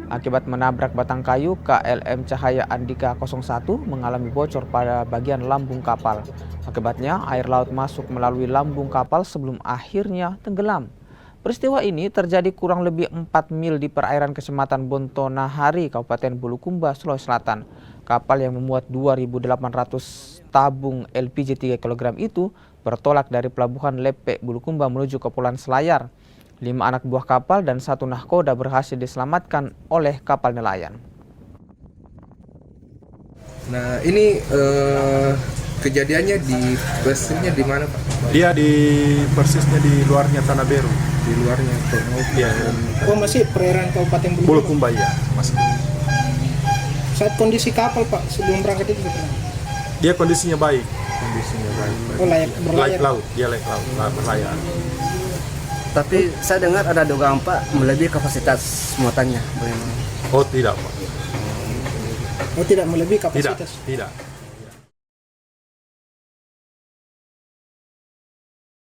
Akibat menabrak batang kayu, KLM Cahaya Andika 01 mengalami bocor pada bagian lambung kapal. Akibatnya, air laut masuk melalui lambung kapal sebelum akhirnya tenggelam. Peristiwa ini terjadi kurang lebih 4 mil di perairan Kecamatan Bontonahari, Kabupaten Bulukumba, Sulawesi Selatan. Kapal yang memuat 2.800 tabung LPG 3 kg itu bertolak dari pelabuhan Lepe, Bulukumba menuju kepulauan Selayar. 5 anak buah kapal dan 1 nahkoda berhasil diselamatkan oleh kapal nelayan. Nah, ini kejadiannya persisnya di mana, Pak? Dia persisnya di luarnya Tanah Beru. Di luarnya. Iya. Oh, masih perairan Kabupaten Bulukumba ya, masih. Saat kondisi kapal, Pak, sebelum berangkat itu gimana? Dia kondisinya baik. Oh, layak berlayar. Layak laut, dia layak laut, berlayar. Tapi saya dengar ada dugaan Pak melebihi kapasitas muatannya. Bagaimana? Oh tidak Pak. Oh, tidak melebihi Tidak, kapasitas. tidak.